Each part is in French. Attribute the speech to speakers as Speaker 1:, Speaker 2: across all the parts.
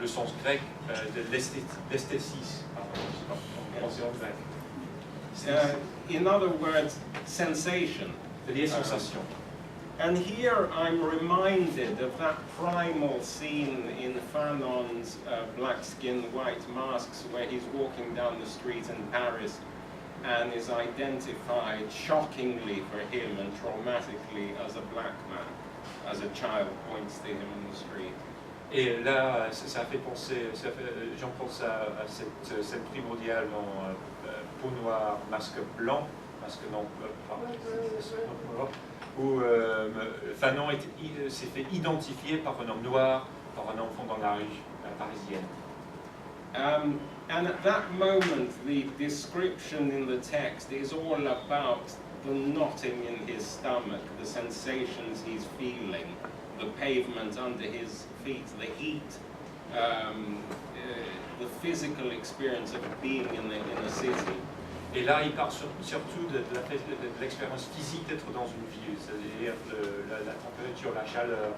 Speaker 1: sens grec de l'esthétisme.
Speaker 2: In other words, sensation.
Speaker 1: Les sensations.
Speaker 2: And here I'm reminded of that primal scene in Fanon's Black Skin, White Masks, where he's walking down the street in Paris and is identified shockingly for him and traumatically as a black man, as a child points to him in the street.
Speaker 1: Et là, ça fait penser, j'en pense à cette scène primordiale dans peau noire, masque blanc, masque non, où Fanon s'est fait identifier par un homme noir, par un enfant dans la rue parisienne.
Speaker 2: And at that moment, the description in the text is all about the knotting in his stomach, the sensations he's feeling, the pavement under his feet, the heat, the physical experience of being in a city.
Speaker 1: Et là, il parle surtout de l'expérience physique d'être dans une ville, c'est-à-dire la température, la chaleur,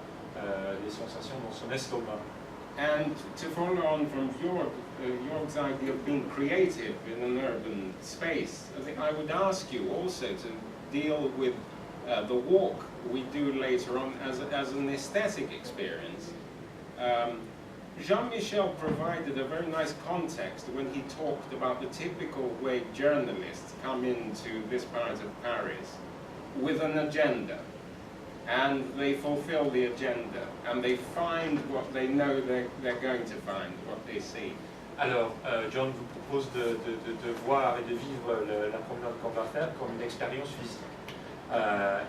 Speaker 1: les sensations dans son estomac.
Speaker 2: And to follow on from Jörg's idea of being creative in an urban space, I think I would ask you also to deal with the walk we do later on as an aesthetic experience. Jean-Michel provided a very nice context when he talked about the typical way journalists come into this part of Paris with an agenda, and they fulfill the agenda, and they find what they know they're going to find, what they see.
Speaker 1: Alors, John vous propose de voir et de vivre la promenade qu'on va faire comme une expérience physique.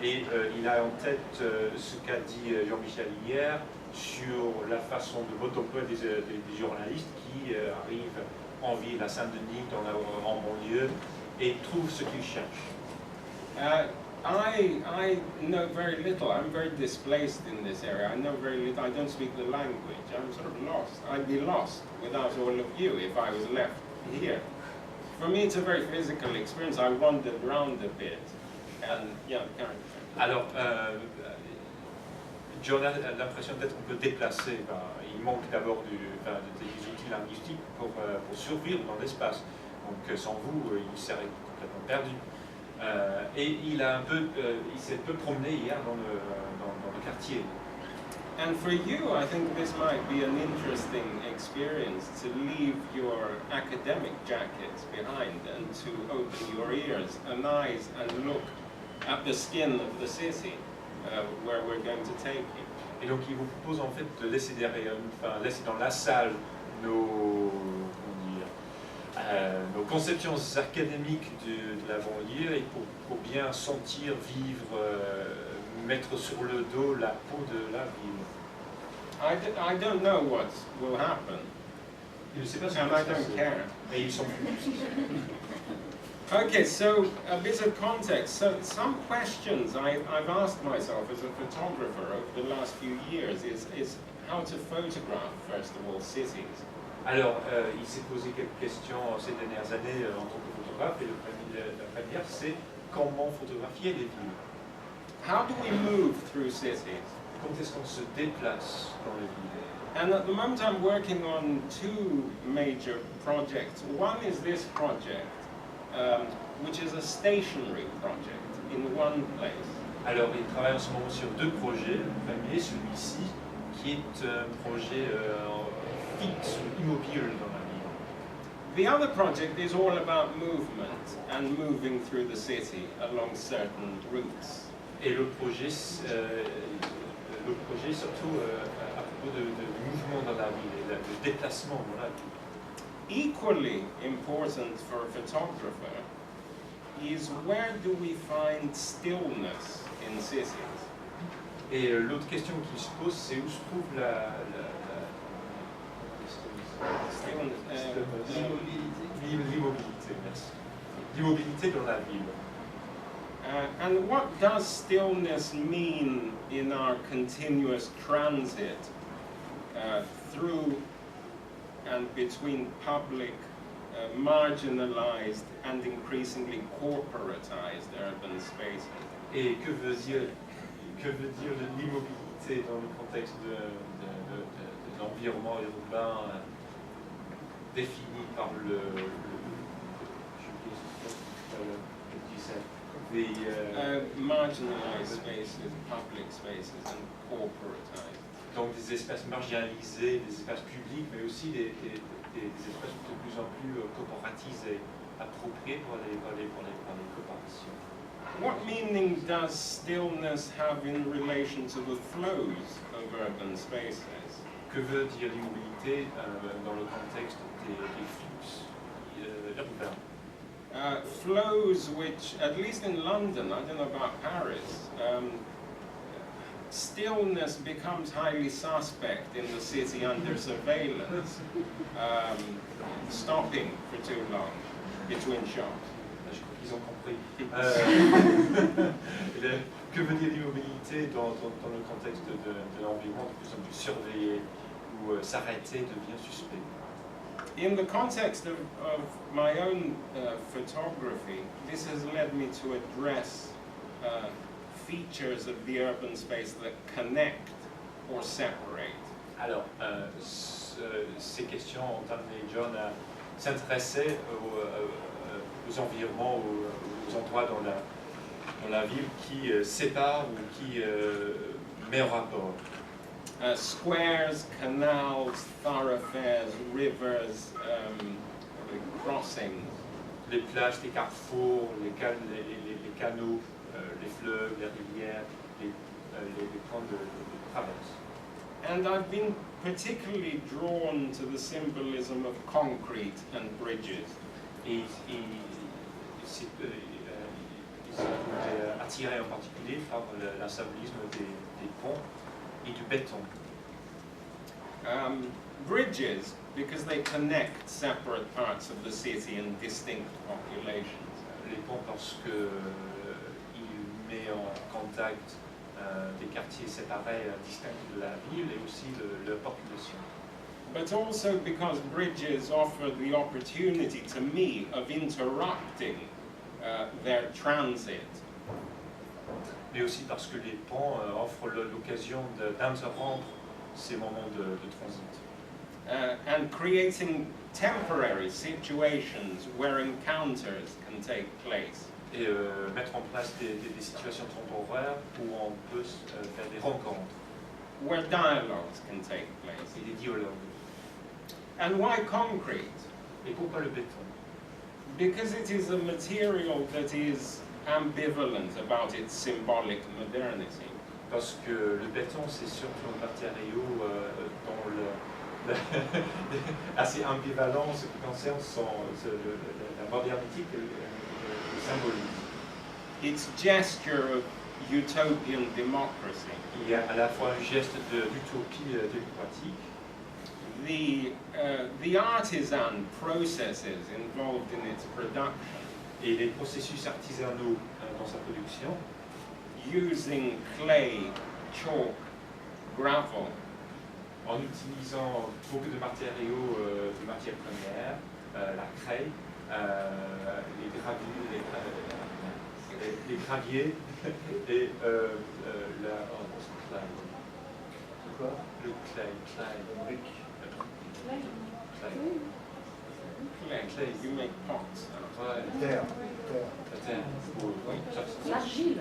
Speaker 1: Il a en tête ce qu'a dit Jean-Michel hier sur la façon de vote-emploi des journalistes qui arrivent en ville à Saint-Denis, en banlieue, et trouvent ce qu'ils cherchent.
Speaker 2: I know very little. I'm very displaced in this area. I know very little. I don't speak the language. I'm sort of lost. I'd be lost without all of you if I was left here. For me, it's a very physical experience. I wandered around a bit, and yeah, kind of.
Speaker 1: Alors, John a l'impression d'être un peu déplacé. Il manque d'abord des outils linguistiques pour survivre dans l'espace. Donc, sans vous, il serait complètement perdu. Et il s'est un peu promené hier dans le quartier.
Speaker 2: And for you, I think this might be an interesting experience to leave your academic jackets behind and to open your ears and eyes and look at the skin of the city where we're going to take you.
Speaker 1: Et donc il vous propose en fait de laisser derrière, laisser dans la salle nos conceptions académiques de la banlieue et pour bien sentir, vivre, mettre sur le dos la peau de la ville.
Speaker 2: I don't know what will happen.
Speaker 1: Il ne sait pas ce
Speaker 2: and
Speaker 1: qui va
Speaker 2: I
Speaker 1: se
Speaker 2: don't
Speaker 1: passer.
Speaker 2: care.
Speaker 1: Et ils s'en foutent.
Speaker 2: Okay, so a bit of context. So some questions I've asked myself as a photographer over the last few years is how to photograph, first of all, cities.
Speaker 1: Alors, il s'est posé quelques questions ces dernières années en tant que photographe, et la première, c'est comment photographier les villes.
Speaker 2: How do we move through cities?
Speaker 1: Comment est-ce qu'on se déplace dans les villes?
Speaker 2: And at the moment I'm working on two major projects. One is this project, which is a stationary project in one place.
Speaker 1: Alors, il travaille en ce moment sur deux projets. Le premier, celui-ci, qui est un projet fixe, immobile dans la ville.
Speaker 2: The other project is all about movement and moving through the city along certain routes.
Speaker 1: Et le projet surtout à propos de mouvement dans la ville et de déplacement dans la ville.
Speaker 2: Equally important for a photographer is where do we find stillness in cities?
Speaker 1: Et l'autre question qui se pose, c'est où se trouve l'immobilité, merci. L'immobilité dans la ville.
Speaker 2: And what does stillness mean in our continuous transit through and between public, marginalized and increasingly corporatized urban spaces?
Speaker 1: Et que veut dire l'immobilité dans le contexte de environnement urbain défini par
Speaker 2: marginalized spaces, public spaces, and corporatized.
Speaker 1: Donc des espaces marginalisés, des espaces publics, mais aussi des espaces de plus en plus corporatisés, appropriés pour les corporations.
Speaker 2: What meaning does stillness have in relation to the flows of urban spaces?
Speaker 1: Que veut dire l'immobilité dans le contexte des flux urbains?
Speaker 2: Flows which, at least in London, I don't know about Paris, stillness becomes highly suspect in the city under surveillance, stopping for too long between shops.
Speaker 1: Je crois qu'ils ont compris. Que veut dire l'immobilité dans le contexte de l'environnement de plus en plus surveillé, où s'arrêter devient suspect?
Speaker 2: In the context of my own photography, this has led me to address features of the urban space that connect or separate.
Speaker 1: Alors, ces questions ont amené John à s'intéresser aux environnements, aux endroits dans la ville qui séparent ou qui met en rapport.
Speaker 2: Squares, canals, thoroughfares, rivers, crossings.
Speaker 1: Les plages, les carrefours, les canaux, les fleuves, les rivières, les points de traverse.
Speaker 2: And I've been particularly drawn to the symbolism of concrete and bridges.
Speaker 1: Et il s'est attiré en particulier par le symbolisme des ponts et du béton.
Speaker 2: Bridges, because they connect separate parts of the city and distinct populations.
Speaker 1: Les ponts parce que il met en contact des quartiers séparés distincts de la ville et aussi de leur population.
Speaker 2: But also because bridges offer the opportunity to me of interrupting their transit.
Speaker 1: Mais aussi parce que les ponts offrent l'occasion d'interrompre ces moments de transit.
Speaker 2: And creating temporary situations where encounters can take place.
Speaker 1: Et mettre en place des situations temporaires où on peut faire des rencontres.
Speaker 2: Where dialogues can take place.
Speaker 1: Et des dialogues.
Speaker 2: And why concrete?
Speaker 1: Et pourquoi le béton?
Speaker 2: Because it is a material that is ambivalent about its symbolic modernity.
Speaker 1: Parce que le béton, c'est surtout un matériau dont assez ambivalent en ce qui concerne la modernité que le symbolise.
Speaker 2: Its gesture of utopian democracy.
Speaker 1: Il y a à la fois un geste d'utopie démocratique.
Speaker 2: The artisan processes involved in its production.
Speaker 1: Et les processus artisanaux dans sa production.
Speaker 2: Using clay, chalk, gravel.
Speaker 1: En utilisant beaucoup de matériaux, de matières premières, la craie, les graviers et le clay.
Speaker 2: Clay, you make pots.
Speaker 3: Terre.
Speaker 2: L'argile.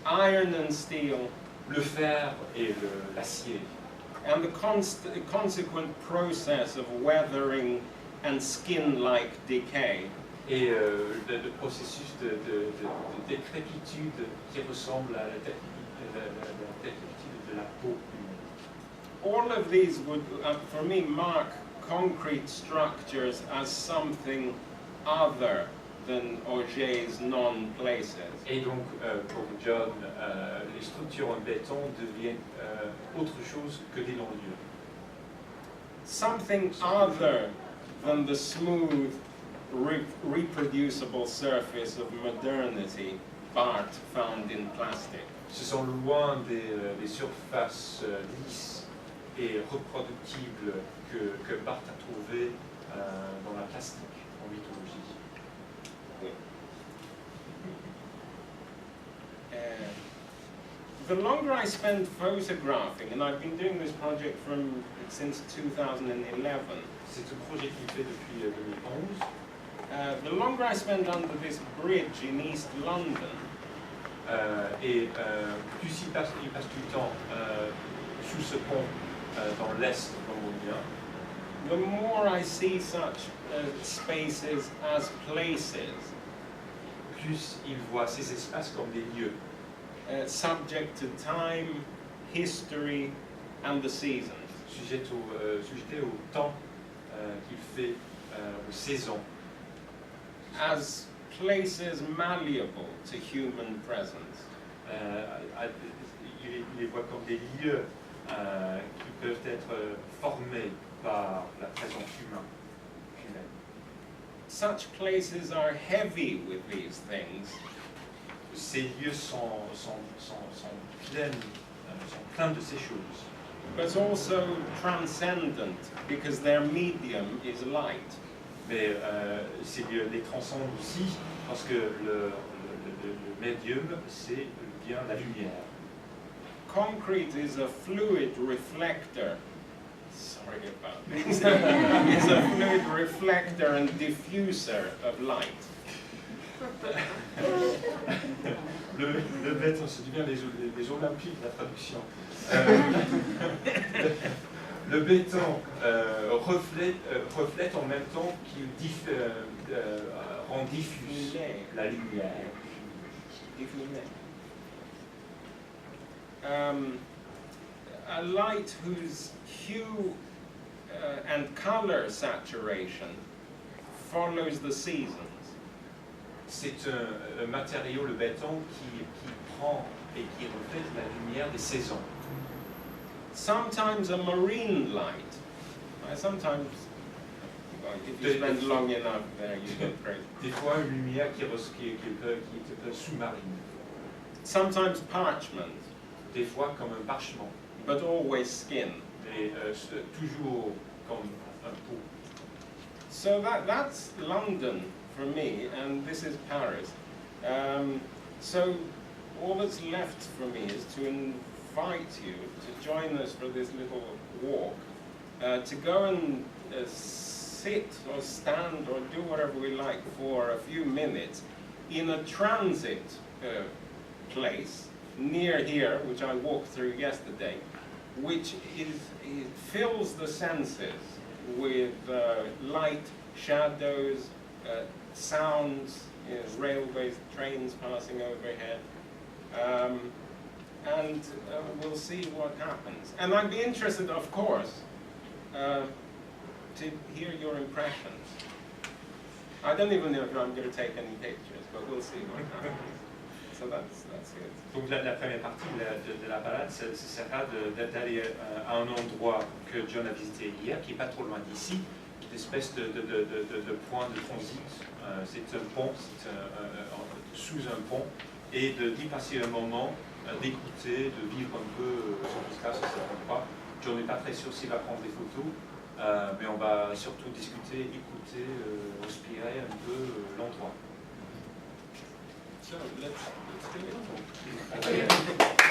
Speaker 2: Iron and steel.
Speaker 1: Le fer et l'acier.
Speaker 2: And the consequent process of weathering and skin-like decay.
Speaker 1: Et le processus de décrépitude qui ressemble à la décrépitude de la peau humaine.
Speaker 2: All of these would, for me, mark concrete structures as something other than Auger's non-places.
Speaker 1: Et donc, pour John, les structures en béton deviennent autre chose que des non-lieux.
Speaker 2: Something other than the smooth, reproducible surface of modernity Barth found in plastic.
Speaker 1: Ce sont loin des surfaces lisses et reproductibles que Barth a trouvées dans la plastique en mythologie.
Speaker 2: the longer I spend photographing, and I've been doing this project since 2011.
Speaker 1: C'est un projet qu'il fait depuis 2011.
Speaker 2: The longer I spend under this bridge in East London,
Speaker 1: plus il passe du temps sous ce pont dans l'est londonien,
Speaker 2: the more I see such spaces as places,
Speaker 1: plus il voit ces espaces comme des lieux,
Speaker 2: subject to time, history, and the seasons.
Speaker 1: sujetés au temps qu'il fait, aux saisons,
Speaker 2: as places malleable to human presence.
Speaker 1: Il les voit comme des lieux qui peuvent être formés par la présence humaine.
Speaker 2: Such places are heavy with these things.
Speaker 1: Ces lieux sont pleins de ces choses.
Speaker 2: But also transcendent because their medium is light.
Speaker 1: Mais ces lieux les transcendent aussi parce que le médium, c'est bien la lumière.
Speaker 2: Concrete is a fluid reflector. Sorry about this. It's a fluid reflector and diffuser of light.
Speaker 1: Le béton, c'est bien les Olympiques, la traduction. Le béton reflète en même temps qu'il rend diffuse la lumière.
Speaker 2: A light whose hue and color saturation follows the seasons.
Speaker 1: C'est un matériau, le béton, qui prend et qui reflète la lumière des saisons.
Speaker 2: Sometimes a marine light. Sometimes, if you spend long enough there, you get crazy.
Speaker 1: Des fois, une lumière qui est sous-marine.
Speaker 2: Sometimes parchment.
Speaker 1: Des fois, comme un parchemin.
Speaker 2: But always skin.
Speaker 1: Et toujours comme un pot.
Speaker 2: So that's London for me, and this is Paris. So all that's left for me is to invite you to join us for this little walk, to go and sit or stand or do whatever we like for a few minutes in a transit place near here, which I walked through yesterday, which it fills the senses with light, shadows, sounds, railways, trains passing overhead, and we'll see what happens. And I'd be interested, of course, to hear your impressions. I don't even know if I'm going to take any pictures, but we'll see what happens. So that's it.
Speaker 1: Donc la première partie de la balade, ce sera d'aller à un endroit que John a visité hier, qui n'est pas trop loin d'ici, une espèce de point de transit. C'est un pont, sous un pont, et d'y passer un moment, d'écouter, de vivre un peu ce qui se passe à cet endroit. John n'est pas très sûr s'il va prendre des photos, mais on va surtout discuter, écouter, respirer un peu l'endroit.
Speaker 2: So let's do it.